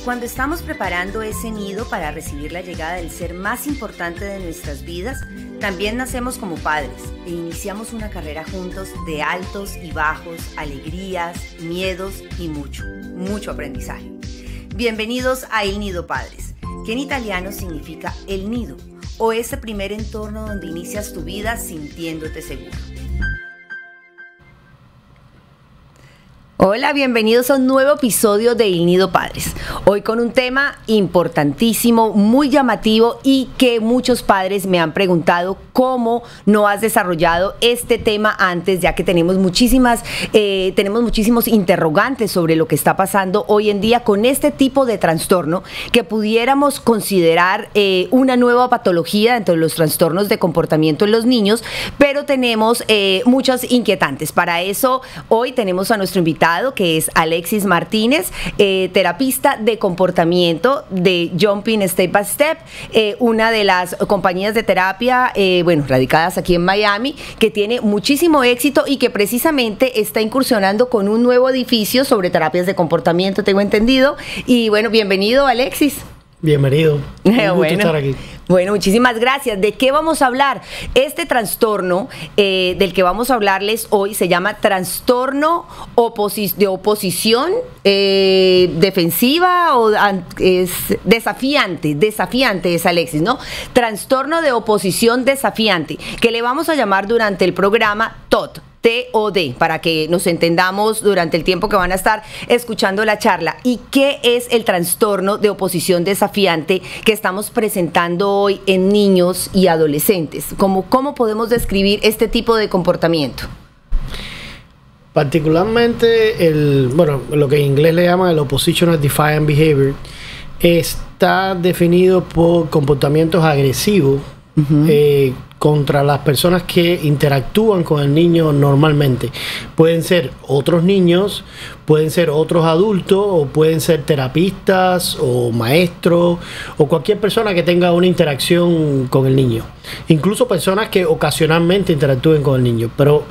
Cuando estamos preparando ese nido para recibir la llegada del ser más importante de nuestras vidas, también nacemos como padres e iniciamos una carrera juntos de altos y bajos, alegrías, miedos y mucho aprendizaje. Bienvenidos a El Nido Padres, que en italiano significa el nido, o ese primer entorno donde inicias tu vida sintiéndote seguro. Hola, bienvenidos a un nuevo episodio de El Nido Padres. Hoy con un tema importantísimo, muy llamativo y que muchos padres me han preguntado cómo no has desarrollado este tema antes, ya que tenemos muchísimos interrogantes sobre lo que está pasando hoy en día con este tipo de trastorno que pudiéramos considerar una nueva patología dentro de los trastornos de comportamiento en los niños, pero tenemos muchos inquietantes. Para eso hoy tenemos a nuestro invitado, que es Alexis Martínez, terapista de comportamiento de Jumping Step by Step, una de las compañías de terapia, radicadas aquí en Miami, que tiene muchísimo éxito y que precisamente está incursionando con un nuevo edificio sobre terapias de comportamiento, tengo entendido. Y bueno, bienvenido, Alexis. Bienvenido. Un gusto estar aquí. Bueno, muchísimas gracias. ¿De qué vamos a hablar? Este trastorno del que vamos a hablarles hoy se llama trastorno de oposición defensiva o es desafiante es, Alexis, ¿no? Trastorno de oposición desafiante, que le vamos a llamar durante el programa TOD. TOD, para que nos entendamos durante el tiempo que van a estar escuchando la charla. ¿Y qué es el trastorno de oposición desafiante que estamos presentando hoy en niños y adolescentes? ¿Cómo podemos describir este tipo de comportamiento? Particularmente lo que en inglés le llaman el Oppositional Defiant Behavior está definido por comportamientos agresivos contra las personas que interactúan con el niño normalmente. Pueden ser otros niños, pueden ser otros adultos, o pueden ser terapistas o maestros o cualquier persona que tenga una interacción con el niño. Incluso personas que ocasionalmente interactúen con el niño, pero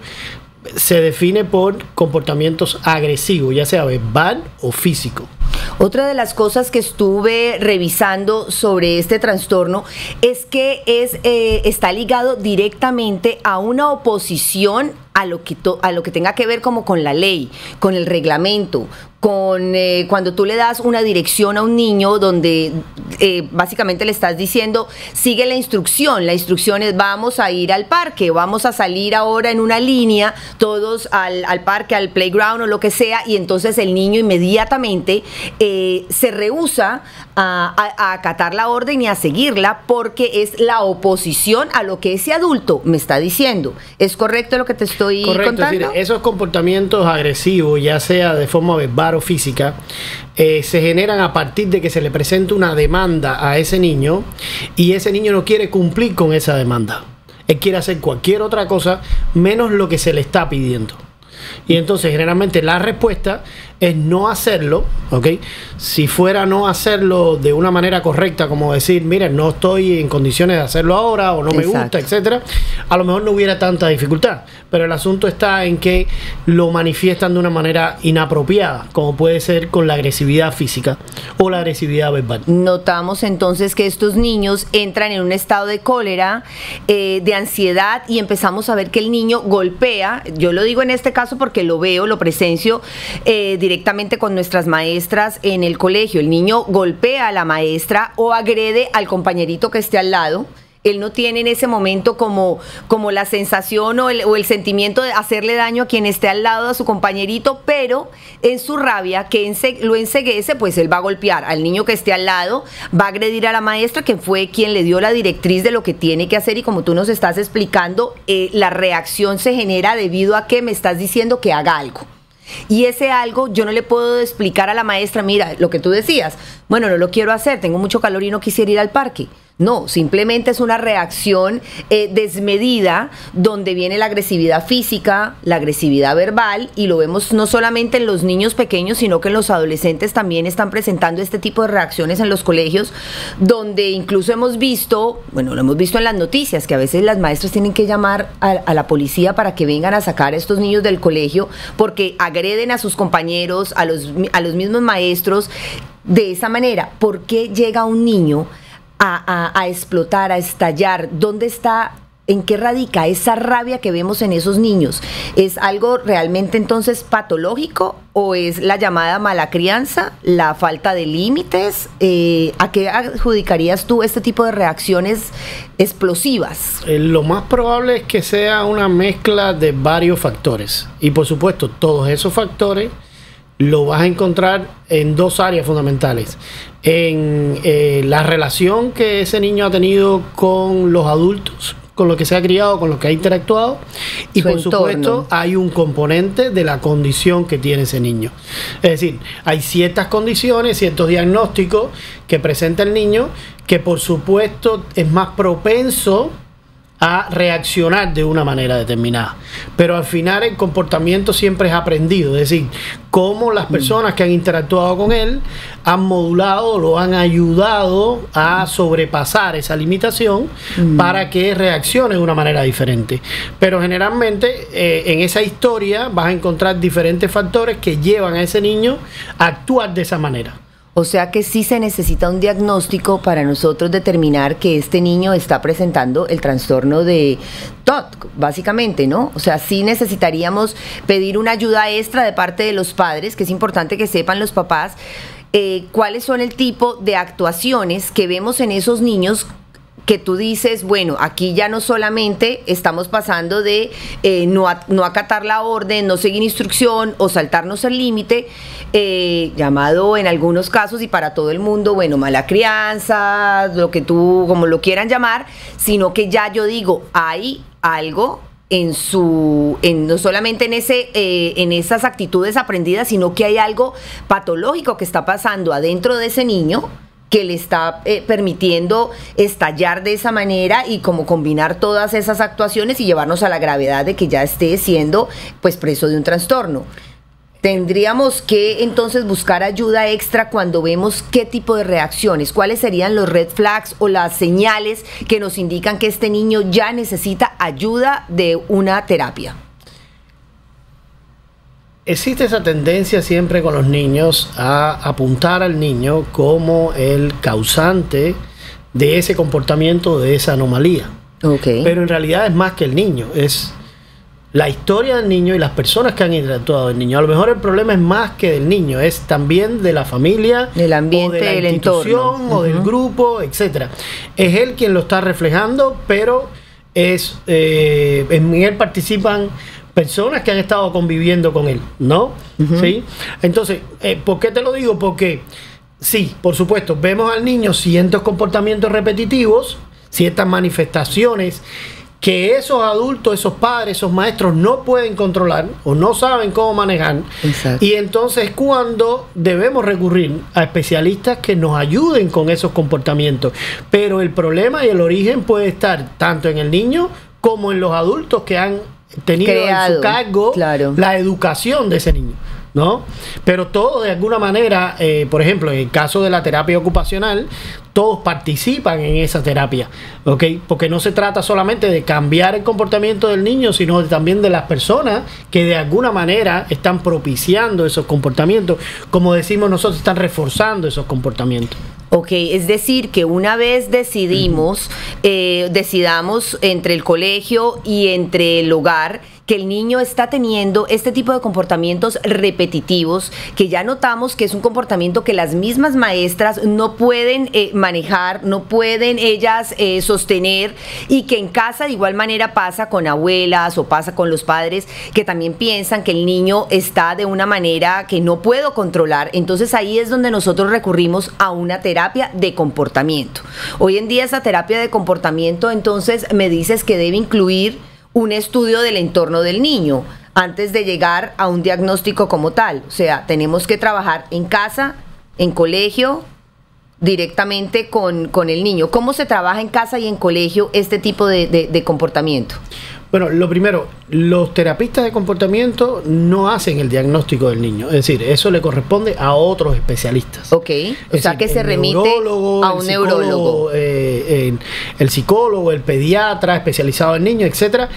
se define por comportamientos agresivos, ya sea verbal o físico. Otra de las cosas que estuve revisando sobre este trastorno es que está ligado directamente a una oposición a lo que tenga que ver como con la ley, con el reglamento, con cuando tú le das una dirección a un niño donde básicamente le estás diciendo sigue la instrucción es vamos a ir al parque, vamos a salir ahora en una línea todos al parque, al playground o lo que sea, y entonces el niño inmediatamente se rehúsa a acatar la orden y a seguirla porque es la oposición a lo que ese adulto me está diciendo. ¿Es correcto lo que te estoy contando? Es decir, esos comportamientos agresivos, ya sea de forma verbal o física, se generan a partir de que se le presenta una demanda a ese niño y ese niño no quiere cumplir con esa demanda. Él quiere hacer cualquier otra cosa menos lo que se le está pidiendo. Y entonces generalmente la respuesta es no hacerlo, ¿ok? Si fuera no hacerlo de una manera correcta, como decir, miren, no estoy en condiciones de hacerlo ahora, o no me gusta, etcétera, a lo mejor no hubiera tanta dificultad. Pero el asunto está en que lo manifiestan de una manera inapropiada, como puede ser con la agresividad física o la agresividad verbal. Notamos entonces que estos niños entran en un estado de cólera, de ansiedad, y empezamos a ver que el niño golpea. Yo lo digo en este caso porque lo veo, lo presencio directamente con nuestras maestras en el colegio. El niño golpea a la maestra o agrede al compañerito que esté al lado. Él no tiene en ese momento como la sensación o el sentimiento de hacerle daño a quien esté al lado, a su compañerito, pero en su rabia, que lo enceguece, pues él va a golpear al niño que esté al lado, va a agredir a la maestra, que fue quien le dio la directriz de lo que tiene que hacer, y como tú nos estás explicando, la reacción se genera debido a que me estás diciendo que haga algo. Y ese algo yo no le puedo explicar a la maestra, mira, lo que tú decías, bueno, no lo quiero hacer, tengo mucho calor y no quisiera ir al parque. No, simplemente es una reacción desmedida donde viene la agresividad física, la agresividad verbal, y lo vemos no solamente en los niños pequeños, sino que en los adolescentes también están presentando este tipo de reacciones en los colegios, donde incluso hemos visto, bueno, lo hemos visto en las noticias, que a veces las maestras tienen que llamar a la policía para que vengan a sacar a estos niños del colegio porque agreden a sus compañeros, a los mismos maestros de esa manera. ¿Por qué llega un niño a explotar, a estallar? ¿Dónde está, en qué radica esa rabia que vemos en esos niños? ¿Es algo realmente entonces patológico o es la llamada mala crianza, la falta de límites? ¿A qué adjudicarías tú este tipo de reacciones explosivas? Lo más probable es que sea una mezcla de varios factores, y por supuesto todos esos factores lo vas a encontrar en dos áreas fundamentales: en la relación que ese niño ha tenido con los adultos, con los que se ha criado, con los que ha interactuado, y por supuesto hay un componente de la condición que tiene ese niño. Es decir, hay ciertas condiciones, ciertos diagnósticos que presenta el niño que por supuesto es más propenso a reaccionar de una manera determinada, pero al final el comportamiento siempre es aprendido, es decir, cómo las personas que han interactuado con él han modulado, lo han ayudado a sobrepasar esa limitación para que reaccione de una manera diferente. Pero generalmente en esa historia vas a encontrar diferentes factores que llevan a ese niño a actuar de esa manera. O sea que sí se necesita un diagnóstico para nosotros determinar que este niño está presentando el trastorno de TOC, básicamente, ¿no? O sea, sí necesitaríamos pedir una ayuda extra de parte de los padres, que es importante que sepan los papás cuáles son el tipo de actuaciones que vemos en esos niños, que tú dices, bueno, aquí ya no solamente estamos pasando de no acatar la orden, no seguir instrucción o saltarnos el límite, llamado en algunos casos y para todo el mundo, bueno, mala crianza, lo que tú, como lo quieran llamar, sino que ya yo digo, hay algo no solamente en esas actitudes aprendidas, sino que hay algo patológico que está pasando adentro de ese niño, que le está permitiendo estallar de esa manera y como combinar todas esas actuaciones y llevarnos a la gravedad de que ya esté siendo pues preso de un trastorno. Tendríamos que entonces buscar ayuda extra cuando vemos qué tipo de reacciones, cuáles serían los red flags o las señales que nos indican que este niño ya necesita ayuda de una terapia. Existe esa tendencia siempre con los niños a apuntar al niño como el causante de ese comportamiento, de esa anomalía. Okay. Pero en realidad es más que el niño, es la historia del niño y las personas que han interactuado del niño. A lo mejor el problema es más que del niño, es también de la familia, del ambiente, o de la del institución, entorno, o del grupo, etcétera. Es él quien lo está reflejando, pero en él participan personas que han estado conviviendo con él, ¿no? ¿Sí? Entonces, ¿por qué te lo digo? Porque sí, por supuesto, vemos al niño ciertos comportamientos repetitivos, ciertas manifestaciones que esos adultos, esos padres, esos maestros no pueden controlar o no saben cómo manejar. Exacto. Y entonces cuando debemos recurrir a especialistas que nos ayuden con esos comportamientos. Pero el problema y el origen puede estar tanto en el niño como en los adultos que han tenido en su cargo la educación de ese niño, ¿no? Pero todos de alguna manera, por ejemplo, en el caso de la terapia ocupacional, todos participan en esa terapia, ¿ok? Porque no se trata solamente de cambiar el comportamiento del niño, sino también de las personas que de alguna manera están propiciando esos comportamientos, como decimos nosotros, están reforzando esos comportamientos. Ok, es decir, que una vez decidamos entre el colegio y entre el hogar, que el niño está teniendo este tipo de comportamientos repetitivos, que ya notamos que es un comportamiento que las mismas maestras no pueden manejar, no pueden ellas sostener, y que en casa de igual manera pasa con abuelas o pasa con los padres que también piensan que el niño está de una manera que no puedo controlar. Entonces ahí es donde nosotros recurrimos a una terapia de comportamiento. Hoy en día esa terapia de comportamiento, entonces me dices que debe incluir un estudio del entorno del niño antes de llegar a un diagnóstico como tal. O sea, tenemos que trabajar en casa, en colegio directamente con el niño. ¿Cómo se trabaja en casa y en colegio este tipo de comportamiento? Bueno, lo primero, los terapistas de comportamiento no hacen el diagnóstico del niño. Es decir, eso le corresponde a otros especialistas. Ok, o sea que se remite a un neurólogo. El psicólogo, el pediatra especializado en niños, etcétera,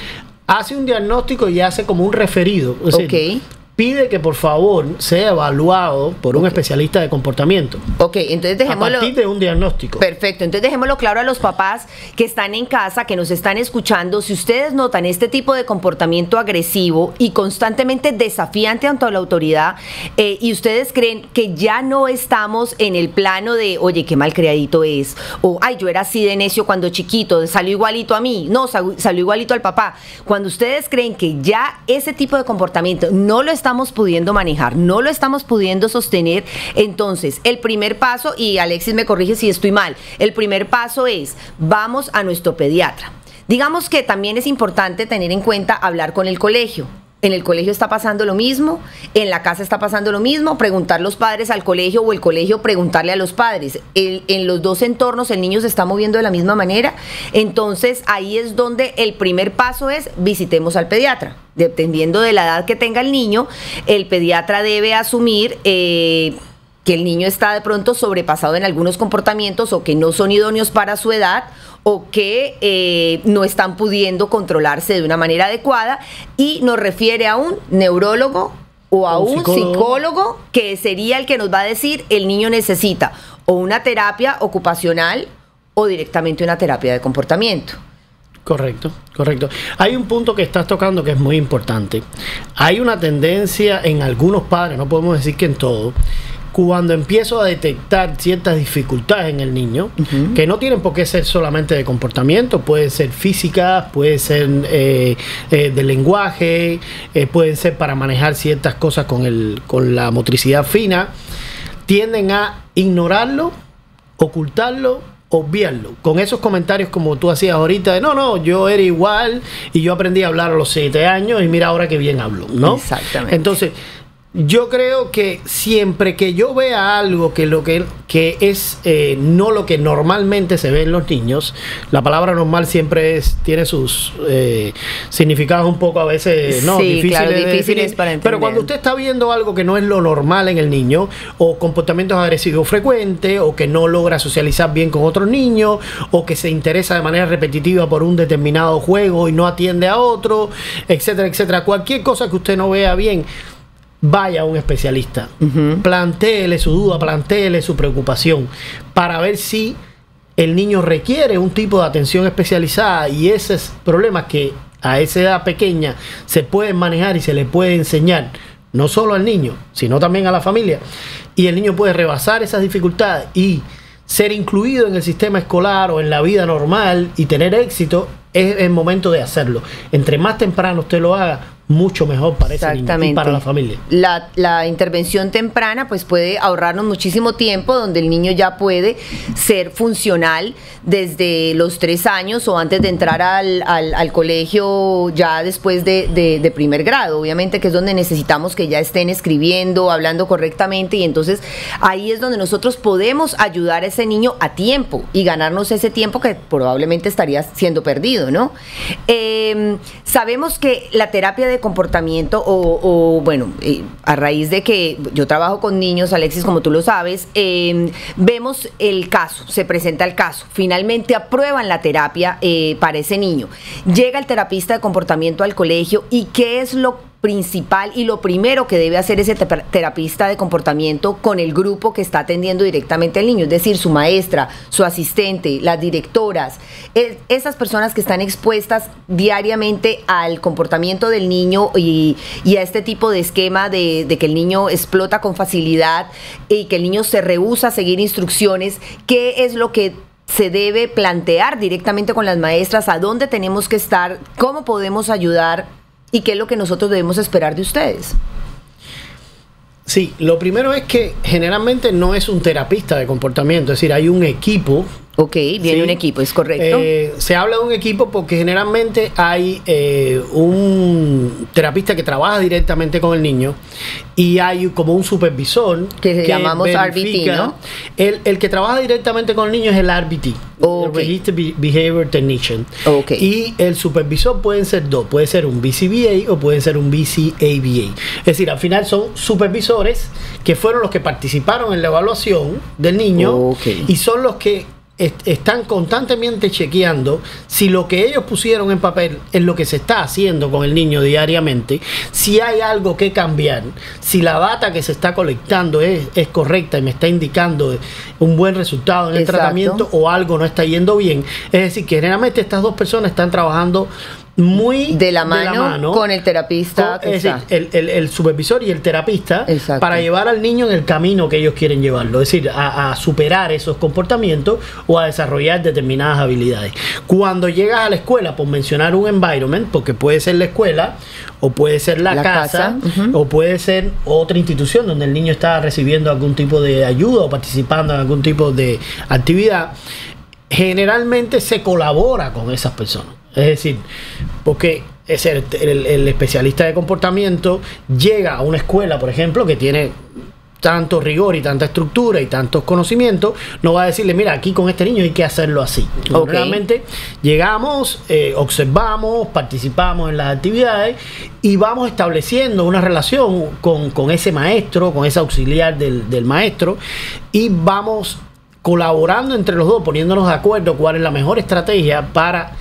hace un diagnóstico y hace como un referido. Es decir, pide que por favor sea evaluado por un especialista de comportamiento. Ok, entonces dejémoslo. A partir de un diagnóstico. Perfecto, entonces dejémoslo claro a los papás que están en casa, que nos están escuchando. Si ustedes notan este tipo de comportamiento agresivo y constantemente desafiante ante la autoridad, y ustedes creen que ya no estamos en el plano de, oye, qué mal criadito es, o ay, yo era así de necio cuando chiquito, salió igualito a mí, no, salió igualito al papá. Cuando ustedes creen que ya ese tipo de comportamiento no lo estamos pudiendo manejar, no lo estamos pudiendo sostener, entonces el primer paso, y Alexis me corrige si estoy mal, el primer paso es, vamos a nuestro pediatra. Digamos que también es importante tener en cuenta hablar con el colegio. En el colegio está pasando lo mismo, en la casa está pasando lo mismo, preguntar los padres al colegio o el colegio preguntarle a los padres. En los dos entornos el niño se está moviendo de la misma manera, entonces ahí es donde el primer paso es visitemos al pediatra. Dependiendo de la edad que tenga el niño, el pediatra debe asumir que el niño está de pronto sobrepasado en algunos comportamientos o que no son idóneos para su edad o que no están pudiendo controlarse de una manera adecuada y nos refiere a un neurólogo o a un psicólogo que sería el que nos va a decir el niño necesita o una terapia ocupacional o directamente una terapia de comportamiento. Correcto, correcto. Hay un punto que estás tocando que es muy importante. Hay una tendencia en algunos padres, no podemos decir que en todos, cuando empiezo a detectar ciertas dificultades en el niño, que no tienen por qué ser solamente de comportamiento, pueden ser físicas, pueden ser de lenguaje, pueden ser para manejar ciertas cosas con la motricidad fina, tienden a ignorarlo, ocultarlo, obviarlo, con esos comentarios como tú hacías ahorita de no, yo era igual y yo aprendí a hablar a los 7 años y mira ahora que bien hablo, ¿no? Exactamente. Entonces, yo creo que siempre que yo vea algo que es no lo que normalmente se ve en los niños, la palabra normal siempre tiene sus significados un poco a veces difíciles para entender. Pero cuando usted está viendo algo que no es lo normal en el niño, o comportamientos agresivos frecuentes, o que no logra socializar bien con otros niños, o que se interesa de manera repetitiva por un determinado juego y no atiende a otro, etcétera, etcétera, cualquier cosa que usted no vea bien, vaya a un especialista, plantéele su duda, plantéele su preocupación para ver si el niño requiere un tipo de atención especializada y esos problemas que a esa edad pequeña se pueden manejar y se le puede enseñar no solo al niño, sino también a la familia, y el niño puede rebasar esas dificultades y ser incluido en el sistema escolar o en la vida normal y tener éxito, es el momento de hacerlo. Entre más temprano usted lo haga, mucho mejor para ese niño y para la familia. La intervención temprana pues puede ahorrarnos muchísimo tiempo, donde el niño ya puede ser funcional desde los 3 años o antes de entrar al colegio, ya después de primer grado, obviamente, que es donde necesitamos que ya estén escribiendo, hablando correctamente, y entonces ahí es donde nosotros podemos ayudar a ese niño a tiempo y ganarnos ese tiempo que probablemente estaría siendo perdido, ¿no? Sabemos que la terapia de comportamiento a raíz de que yo trabajo con niños, Alexis, como tú lo sabes, vemos el caso, se presenta el caso, finalmente aprueban la terapia para ese niño, llega el terapista de comportamiento al colegio y ¿qué es lo principal y lo primero que debe hacer ese terapista de comportamiento con el grupo que está atendiendo directamente al niño? Es decir, su maestra, su asistente, las directoras, esas personas que están expuestas diariamente al comportamiento del niño y a este tipo de esquema de que el niño explota con facilidad y que el niño se rehúsa a seguir instrucciones. ¿Qué es lo que se debe plantear directamente con las maestras? ¿A dónde tenemos que estar? ¿Cómo podemos ayudar? ¿Y qué es lo que nosotros debemos esperar de ustedes? Sí, lo primero es que generalmente no es un terapista de comportamiento, es decir, hay un equipo Ok, viene ¿sí? un equipo, ¿es correcto? Se habla de un equipo porque generalmente hay un terapista que trabaja directamente con el niño y hay como un supervisor que llamamos verifica. RBT, ¿no? El que trabaja directamente con el niño es el RBT, el Registered Behavior Technician. Okay. Y el supervisor pueden ser dos, puede ser un BCBA o puede ser un BCABA. Es decir, al final son supervisores que fueron los que participaron en la evaluación del niño y son los que están constantemente chequeando si lo que ellos pusieron en papel es lo que se está haciendo con el niño diariamente, si hay algo que cambiar, si la data que se está colectando es correcta y me está indicando un buen resultado en el tratamiento o algo no está yendo bien. Es decir, que generalmente estas dos personas están trabajando muy de la mano con el terapista. Es decir, el supervisor y el terapista para llevar al niño en el camino que ellos quieren llevarlo, es decir, a superar esos comportamientos o a desarrollar determinadas habilidades. Cuando llegas a la escuela, por mencionar un environment, porque puede ser la escuela o puede ser la casa o puede ser otra institución donde el niño está recibiendo algún tipo de ayuda o participando en algún tipo de actividad, generalmente se colabora con esas personas. Es decir, porque es el especialista de comportamiento llega a una escuela, por ejemplo, que tiene tanto rigor y tanta estructura y tantos conocimientos, no va a decirle, mira, aquí con este niño hay que hacerlo así. Realmente llegamos, observamos, participamos en las actividades y vamos estableciendo una relación con ese maestro, con ese auxiliar del maestro, y vamos colaborando entre los dos, poniéndonos de acuerdo cuál es la mejor estrategia para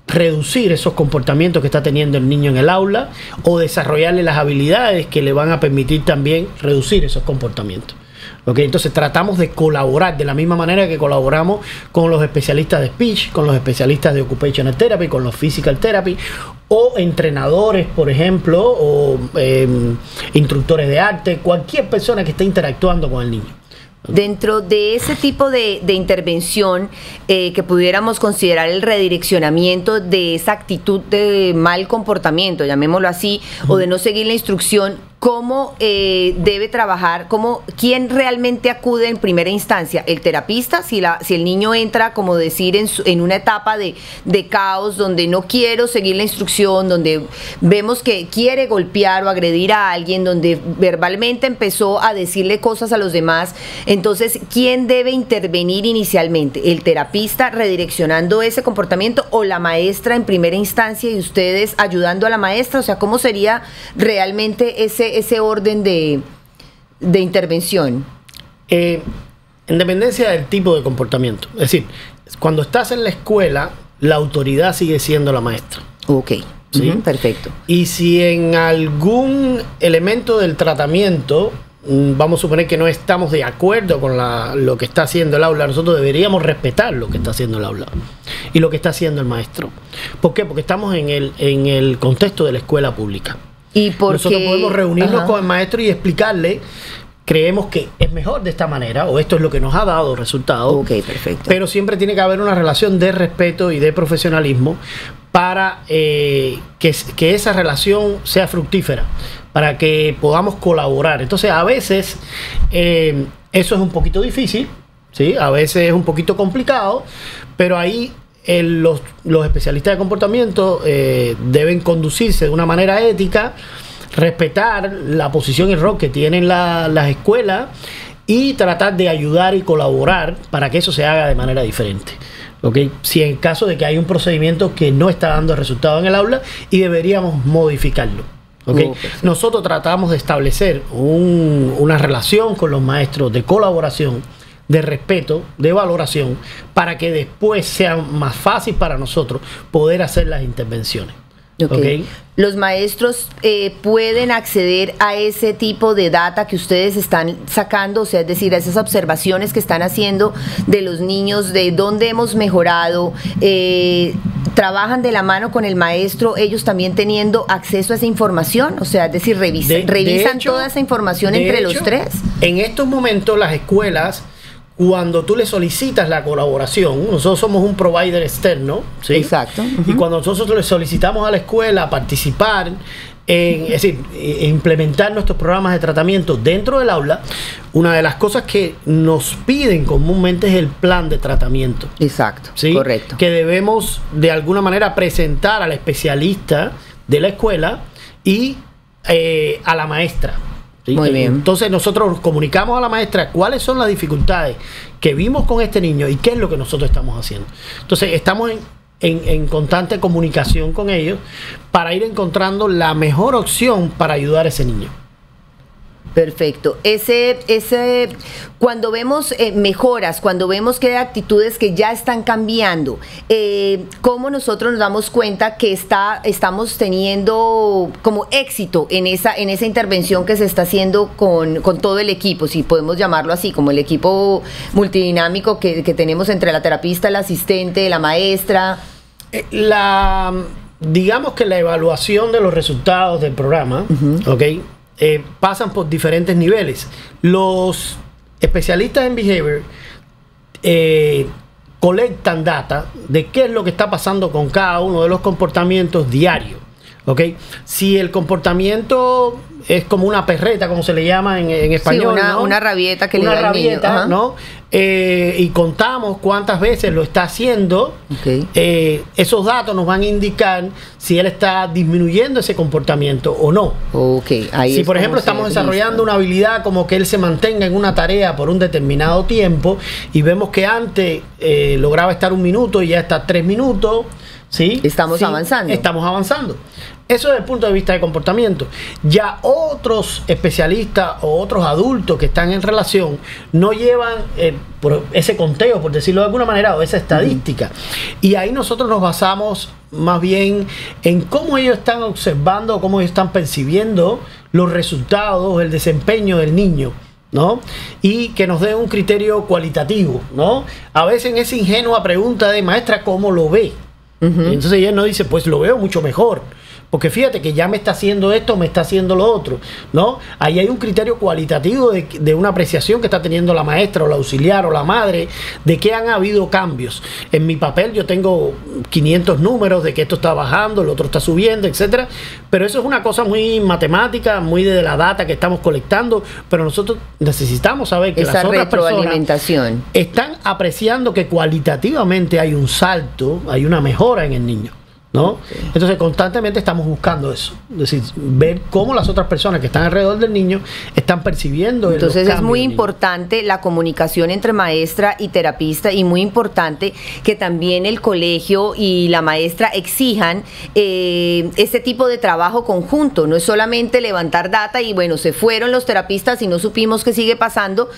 reducir esos comportamientos que está teniendo el niño en el aula o desarrollarle las habilidades que le van a permitir también reducir esos comportamientos. Entonces tratamos de colaborar de la misma manera que colaboramos con los especialistas de speech, con los especialistas de occupational therapy, con los physical therapy o entrenadores, por ejemplo, o instructores de arte, cualquier persona que esté interactuando con el niño. Dentro de ese tipo de intervención que pudiéramos considerar el redireccionamiento de esa actitud de mal comportamiento, llamémoslo así, o de no seguir la instrucción, ¿cómo debe trabajar? ¿Quién realmente acude en primera instancia? ¿El terapista? Si el niño entra, como decir, en una etapa de caos, donde no quiero seguir la instrucción, donde vemos que quiere golpear o agredir a alguien, donde verbalmente empezó a decirle cosas a los demás. Entonces, ¿quién debe intervenir inicialmente? ¿El terapista redireccionando ese comportamiento o la maestra en primera instancia y ustedes ayudando a la maestra? O sea, ¿cómo sería realmente ese orden de intervención? En dependencia del tipo de comportamiento. Es decir, cuando estás en la escuela, la autoridad sigue siendo la maestra. Ok. ¿Sí? Perfecto. Y si en algún elemento del tratamiento, vamos a suponer que no estamos de acuerdo con lo que está haciendo el aula, nosotros deberíamos respetar lo que está haciendo el aula y lo que está haciendo el maestro. ¿Por qué? Porque estamos en el contexto de la escuela pública. ¿Y nosotros podemos reunirnos con el maestro y explicarle, creemos que es mejor de esta manera, o esto es lo que nos ha dado resultados. Ok, perfecto. Pero siempre tiene que haber una relación de respeto y de profesionalismo para que esa relación sea fructífera, para que podamos colaborar. Entonces, a veces eso es un poquito difícil, ¿sí? A veces es un poquito complicado, pero ahí los especialistas de comportamiento deben conducirse de una manera ética, respetar la posición y rol que tienen las escuelas y tratar de ayudar y colaborar para que eso se haga de manera diferente. Si en caso de que hay un procedimiento que no está dando resultado en el aula y deberíamos modificarlo. Nosotros tratamos de establecer una relación con los maestros de colaboración, de respeto, de valoración, para que después sea más fácil para nosotros poder hacer las intervenciones. Los maestros pueden acceder a ese tipo de data que ustedes están sacando, o sea, es decir, a esas observaciones que están haciendo de los niños, de dónde hemos mejorado, trabajan de la mano con el maestro, ellos también teniendo acceso a esa información, o sea, es decir, revisan toda esa información entre los tres. En estos momentos las escuelas, cuando tú le solicitas la colaboración, nosotros somos un provider externo, ¿sí? Exacto. Y cuando nosotros le solicitamos a la escuela participar es decir, implementar nuestros programas de tratamiento dentro del aula, una de las cosas que nos piden comúnmente es el plan de tratamiento. Exacto, ¿sí? correcto. Que debemos de alguna manera presentar al especialista de la escuela y a la maestra. ¿Sí? Muy bien. Entonces nosotros comunicamos a la maestra cuáles son las dificultades que vimos con este niño y qué es lo que nosotros estamos haciendo. Entonces estamos en constante comunicación con ellos para ir encontrando la mejor opción para ayudar a ese niño. Perfecto. Cuando vemos mejoras, cuando vemos que hay actitudes que ya están cambiando, ¿cómo nosotros nos damos cuenta que estamos teniendo como éxito en esa intervención que se está haciendo con todo el equipo, si podemos llamarlo así, como el equipo multidinámico que tenemos entre la terapista, el asistente, la maestra? Digamos que la evaluación de los resultados del programa, ¿ok? Pasan por diferentes niveles. Los especialistas en behavior colectan data de qué es lo que está pasando con cada uno de los comportamientos diarios. ¿Ok? Si el comportamiento es como una perreta, como se le llama en español, sí, ¿no? Una rabieta que una le da rabieta, al niño. ¿no? Y contamos cuántas veces lo está haciendo. Okay. Esos datos nos van a indicar si él está disminuyendo ese comportamiento o no. Okay. Ahí si por ejemplo estamos desarrollando una habilidad como que él se mantenga en una tarea por un determinado tiempo y vemos que antes lograba estar 1 minuto y ya está 3 minutos, ¿sí? Estamos avanzando. Estamos avanzando. Eso desde el punto de vista de comportamiento. Ya otros especialistas o otros adultos que están en relación no llevan por ese conteo, por decirlo de alguna manera, o esa estadística. Y ahí nosotros nos basamos más bien en cómo ellos están observando, cómo ellos están percibiendo los resultados, el desempeño del niño, ¿no? Y que nos dé un criterio cualitativo, ¿no? A veces en esa ingenua pregunta de maestra, ¿cómo lo ve? Entonces ella nos dice, pues lo veo mucho mejor. Porque fíjate que ya me está haciendo esto, me está haciendo lo otro, ¿no? Ahí hay un criterio cualitativo de una apreciación que está teniendo la maestra o la auxiliar o la madre de que han habido cambios. En mi papel yo tengo 500 números de que esto está bajando, el otro está subiendo, etcétera. Pero eso es una cosa muy matemática, muy de la data que estamos colectando. Pero nosotros necesitamos saber que esa las otras retroalimentación están apreciando que cualitativamente hay un salto, hay una mejora en el niño, ¿no? Okay. Entonces constantemente estamos buscando eso, es decir, ver cómo las otras personas que están alrededor del niño están percibiendo. Entonces es muy importante la comunicación entre maestra y terapista, y muy importante que también el colegio y la maestra exijan este tipo de trabajo conjunto. No es solamente levantar data y bueno, se fueron los terapistas y no supimos qué sigue pasando,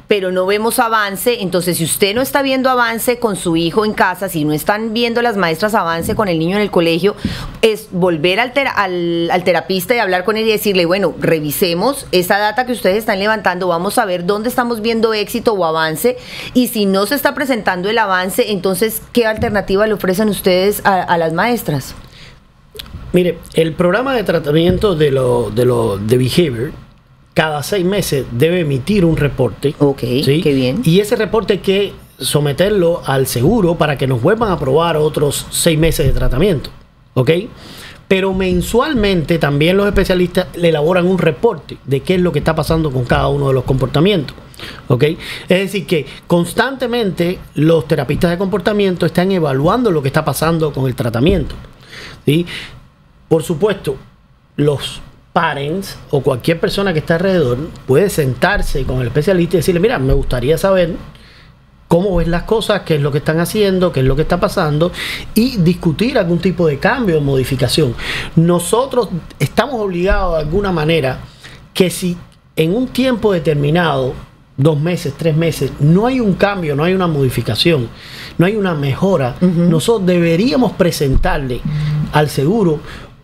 pero no vemos avance. Entonces si usted no está viendo avance con su hijo en casa, si no están viendo las maestras avance con el niño en el colegio, es volver al terapista y hablar con él y decirle, bueno, revisemos esa data que ustedes están levantando, vamos a ver dónde estamos viendo éxito o avance, y si no se está presentando el avance, entonces, ¿qué alternativa le ofrecen ustedes a las maestras? Mire, el programa de tratamiento de behavior, cada 6 meses debe emitir un reporte. Ok, ¿sí? Qué bien. Y ese reporte hay que someterlo al seguro para que nos vuelvan a aprobar otros 6 meses de tratamiento, ¿ok? Pero mensualmente también los especialistas le elaboran un reporte de qué es lo que está pasando con cada uno de los comportamientos, ¿ok? Es decir, que constantemente los terapistas de comportamiento están evaluando lo que está pasando con el tratamiento, ¿sí? Por supuesto, los parents o cualquier persona que está alrededor puede sentarse con el especialista y decirle, mira, me gustaría saber cómo ves las cosas, qué es lo que están haciendo, qué es lo que está pasando, y discutir algún tipo de cambio o modificación. Nosotros estamos obligados de alguna manera que si en un tiempo determinado, 2 meses, 3 meses, no hay un cambio, no hay una modificación, no hay una mejora, nosotros deberíamos presentarle al seguro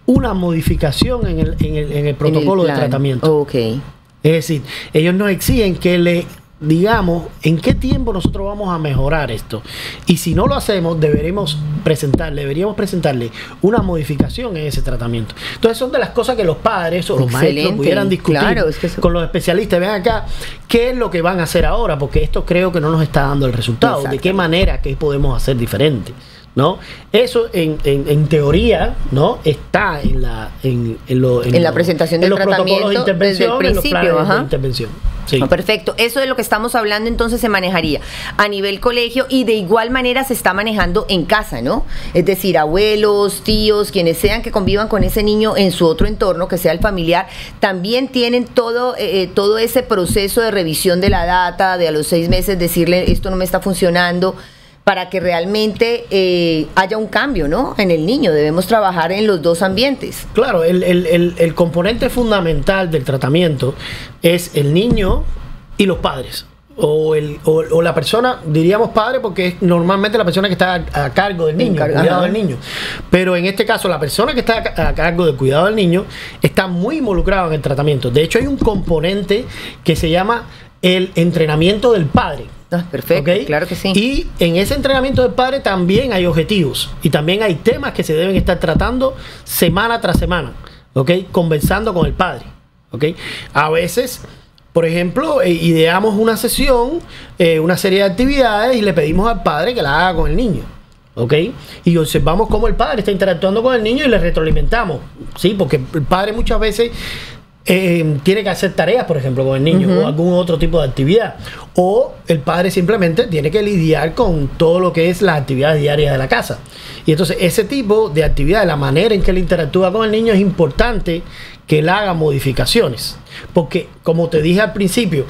una modificación en el protocolo de tratamiento. Okay. Es decir, ellos nos exigen que le digamos en qué tiempo nosotros vamos a mejorar esto, y si no lo hacemos deberíamos presentarle una modificación en ese tratamiento. Entonces son de las cosas que los padres o los maestros pudieran discutir, claro, con los especialistas. Vean acá qué es lo que van a hacer ahora, porque esto creo que no nos está dando el resultado. De qué manera, qué podemos hacer diferente, ¿no? Eso en teoría, ¿no? Está en la presentación del tratamiento desde el principio, en los planes de intervención. Sí. No, perfecto. Eso de lo que estamos hablando entonces se manejaría a nivel colegio y de igual manera se está manejando en casa, ¿no? Es decir, abuelos, tíos, quienes sean que convivan con ese niño en su otro entorno, que sea el familiar, también tienen todo ese proceso de revisión de la data, de a los 6 meses decirle esto no me está funcionando, para que realmente haya un cambio, ¿no? En el niño. Debemos trabajar en los dos ambientes. Claro, el componente fundamental del tratamiento es el niño y los padres. O la persona, diríamos padre, porque es normalmente la persona que está a cargo del niño, cuidado del niño. Pero en este caso, la persona que está a cargo del cuidado del niño está muy involucrada en el tratamiento. De hecho, hay un componente que se llama el entrenamiento del padre. Perfecto, ¿okay? Claro que sí. Y en ese entrenamiento del padre también hay objetivos y también hay temas que se deben estar tratando semana tras semana, ¿ok? Conversando con el padre, ¿ok? A veces, por ejemplo, ideamos una sesión, una serie de actividades y le pedimos al padre que la haga con el niño, ¿ok? Y observamos cómo el padre está interactuando con el niño y le retroalimentamos, ¿sí? Porque el padre muchas veces tiene que hacer tareas, por ejemplo, con el niño o algún otro tipo de actividad, o el padre simplemente tiene que lidiar con todo lo que es las actividades diarias de la casa. Y entonces ese tipo de actividad, la manera en que él interactúa con el niño, es importante que él haga modificaciones, porque como te dije al principio,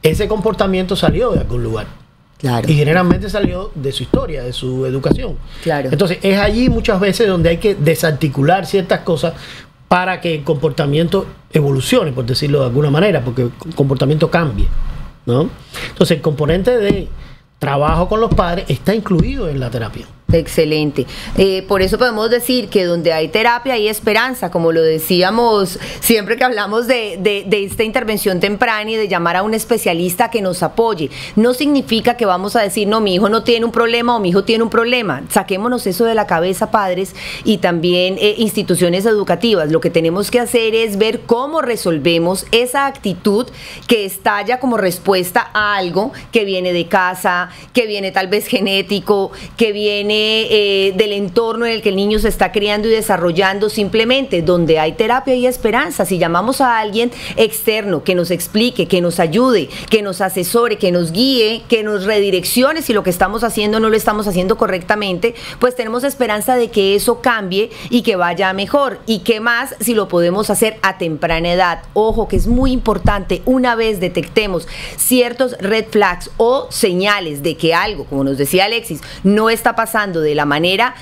ese comportamiento salió de algún lugar. Claro. Y generalmente salió de su historia, de su educación. Claro. Entonces es allí muchas veces donde hay que desarticular ciertas cosas para que el comportamiento evolucione, por decirlo de alguna manera, porque el comportamiento cambie, ¿no? Entonces, el componente de trabajo con los padres está incluido en la terapia. Excelente. Por eso podemos decir que donde hay terapia hay esperanza, como lo decíamos siempre que hablamos de esta intervención temprana y de llamar a un especialista que nos apoye. No significa que vamos a decir, no, mi hijo no tiene un problema o mi hijo tiene un problema. Saquémonos eso de la cabeza, padres, y también instituciones educativas. Lo que tenemos que hacer es ver cómo resolvemos esa actitud que estalla como respuesta a algo que viene de casa, que viene tal vez genético, que viene del entorno en el que el niño se está criando y desarrollando. Simplemente donde hay terapia y esperanza. Si llamamos a alguien externo que nos explique, que nos ayude, que nos asesore, que nos guíe, que nos redireccione si lo que estamos haciendo no lo estamos haciendo correctamente, pues tenemos esperanza de que eso cambie y que vaya mejor. Y qué más si lo podemos hacer a temprana edad. Ojo, que es muy importante, una vez detectemos ciertos red flags o señales de que algo, como nos decía Alexis, no está pasando de la manera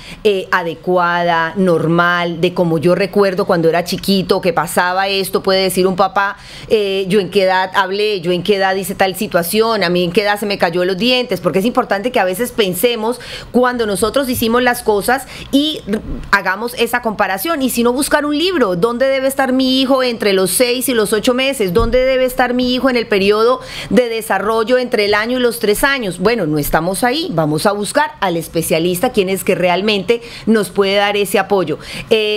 adecuada, normal, de como yo recuerdo cuando era chiquito, que pasaba esto, puede decir un papá, yo en qué edad hablé, yo en qué edad hice tal situación, a mí en qué edad se me cayó los dientes, porque es importante que a veces pensemos cuando nosotros hicimos las cosas y hagamos esa comparación. Y si no, buscar un libro, ¿dónde debe estar mi hijo entre los 6 y los 8 meses? ¿Dónde debe estar mi hijo en el periodo de desarrollo entre el año y los 3 años? Bueno, no estamos ahí, vamos a buscar al especialista, quien es que realmente nos puede dar ese apoyo.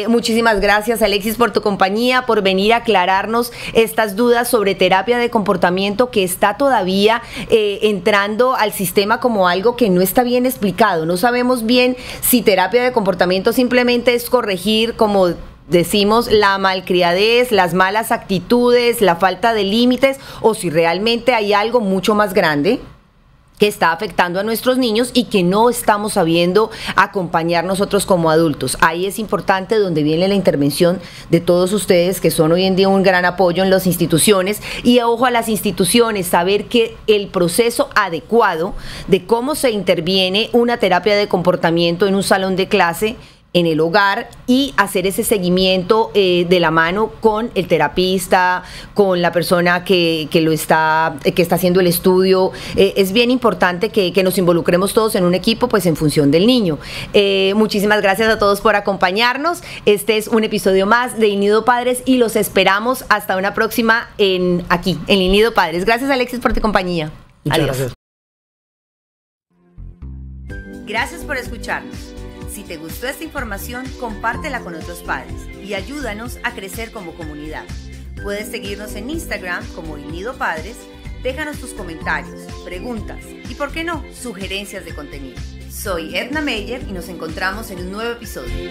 Muchísimas gracias, Alexis, por tu compañía, por venir a aclararnos estas dudas sobre terapia de comportamiento que está todavía entrando al sistema como algo que no está bien explicado. No sabemos bien si terapia de comportamiento simplemente es corregir, como decimos, la malcriadez, las malas actitudes, la falta de límites, o si realmente hay algo mucho más grande que está afectando a nuestros niños y que no estamos sabiendo acompañar nosotros como adultos. Ahí es importante donde viene la intervención de todos ustedes, que son hoy en día un gran apoyo en las instituciones. Y ojo a las instituciones, saber que el proceso adecuado de cómo se interviene una terapia de comportamiento en un salón de clase, en el hogar, y hacer ese seguimiento de la mano con el terapista, con la persona que está haciendo el estudio. Es bien importante que nos involucremos todos en un equipo, pues en función del niño. Muchísimas gracias a todos por acompañarnos. Este es un episodio más de El Nido Padres y los esperamos hasta una próxima aquí en El Nido Padres. Gracias, Alexis, por tu compañía. Muchas Adiós. gracias. Gracias por escucharnos. Si te gustó esta información, compártela con otros padres y ayúdanos a crecer como comunidad. Puedes seguirnos en Instagram como El Nido Padres, déjanos tus comentarios, preguntas y, ¿por qué no?, sugerencias de contenido. Soy Edna Meyer y nos encontramos en un nuevo episodio.